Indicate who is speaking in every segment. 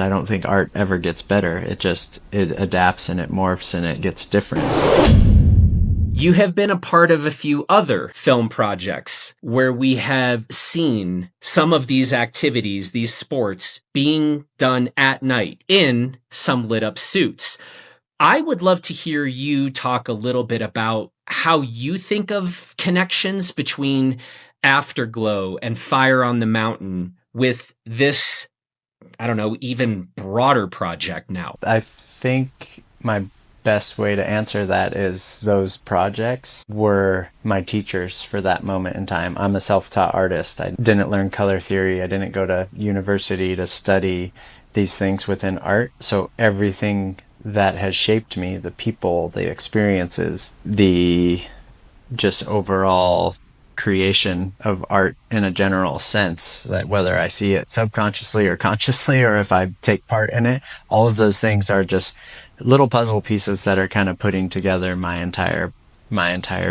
Speaker 1: I don't think art ever gets better. It adapts and it morphs and it gets different.
Speaker 2: You have been a part of a few other film projects where we have seen some of these activities, these sports, being done at night in some lit up suits. I would love to hear you talk a little bit about how you think of connections between Afterglow and Fire on the Mountain with this, I don't know, even broader project now.
Speaker 1: I think my best way to answer that is those projects were my teachers for that moment in time. I'm a self-taught artist. I didn't learn color theory. I didn't go to university to study these things within art. So everything that has shaped me, the people, the experiences, the just overall creation of art in a general sense, that whether I see it subconsciously or consciously, or if I take part in it, all of those things are just little puzzle pieces that are kind of putting together my entire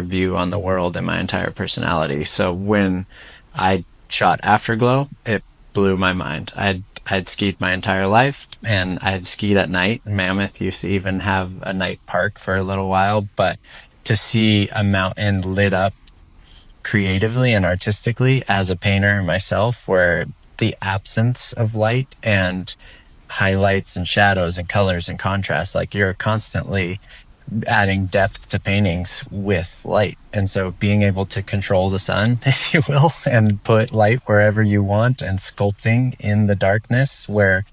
Speaker 1: view on the world and my entire personality. So when I shot Afterglow, it blew my mind. I'd skied my entire life, and I'd skied at night. Mammoth used to even have a night park for a little while, but to see a mountain lit up creatively and artistically as a painter myself, where the absence of light and highlights and shadows and colors and contrast, like you're constantly adding depth to paintings with light. And so being able to control the sun, if you will, and put light wherever you want, and sculpting in the darkness, where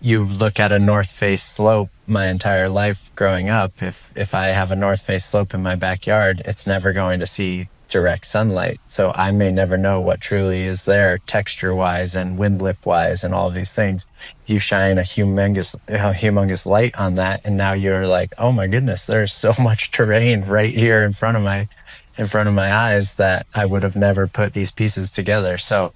Speaker 1: you look at a north face slope. My entire life growing up, if I have a north face slope in my backyard, it's never going to see direct sunlight. So I may never know what truly is there texture wise and wind lip wise and all of these things. You shine a humongous light on that, and now you're like, oh my goodness, there's so much terrain right here in front of my eyes that I would have never put these pieces together. So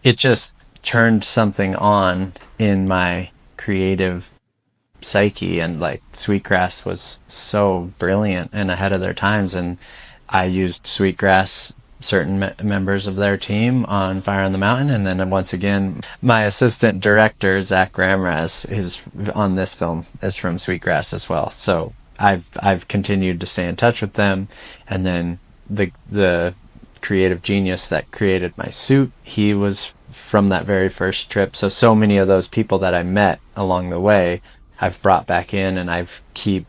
Speaker 1: it just turned something on in my creative psyche, and like Sweetgrass was so brilliant and ahead of their times, and I used Sweetgrass, certain members of their team on Fire on the Mountain, and then once again my assistant director Zach Ramraz is on this film is from Sweetgrass as well. So I've continued to stay in touch with them, and then the creative genius that created my suit, he was from that very first trip. So many of those people that I met along the way I've brought back in, and I've keep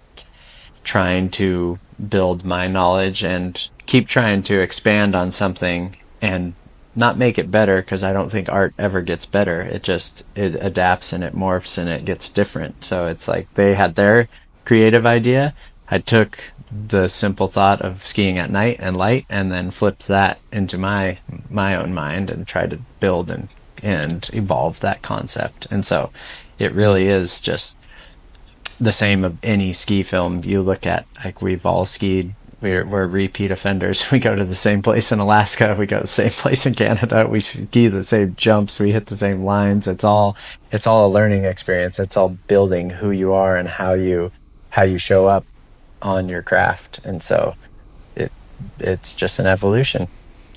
Speaker 1: trying to build my knowledge and keep trying to expand on something and not make it better, because I don't think art ever gets better. It adapts and it morphs and it gets different. So it's like they had their creative idea. I took the simple thought of skiing at night and light, and then flipped that into my own mind and tried to build and evolve that concept. And so it really is just the same of any ski film you look at. Like, we've all skied. We're repeat offenders. We go to the same place in Alaska. We go to the same place in Canada. We ski the same jumps. We hit the same lines. It's all a learning experience. It's all building who you are and how you show up on your craft. And so it's just an evolution.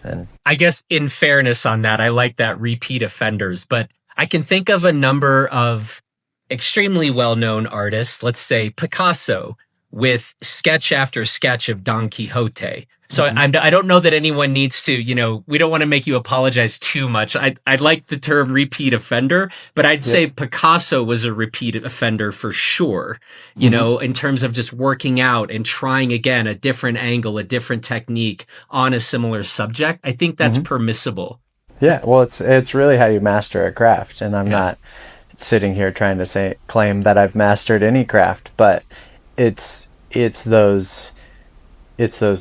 Speaker 1: And
Speaker 2: I guess in fairness on that, I like that repeat offenders, but I can think of a number of extremely well-known artists, let's say Picasso, with sketch after sketch of Don Quixote. So I don't know that anyone needs to, we don't want to make you apologize too much. I'd like the term repeat offender, but I'd say Picasso was a repeat offender for sure, in terms of just working out and trying again, a different angle, a different technique on a similar subject. I think that's permissible.
Speaker 1: Yeah, well, it's really how you master a craft. And I'm not sitting here trying to claim that I've mastered any craft, but it's those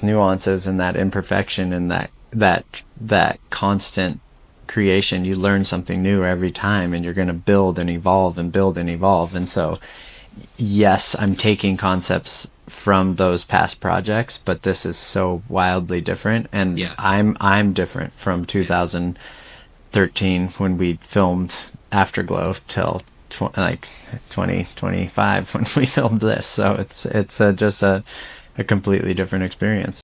Speaker 1: nuances and that imperfection and that constant creation. You learn something new every time, and you're going to build and evolve and build and evolve. And so, yes, I'm taking concepts from those past projects, but this is so wildly different. And I'm different from 2013 when we filmed Afterglow till 2025 when we filmed this. So it's just a completely different experience.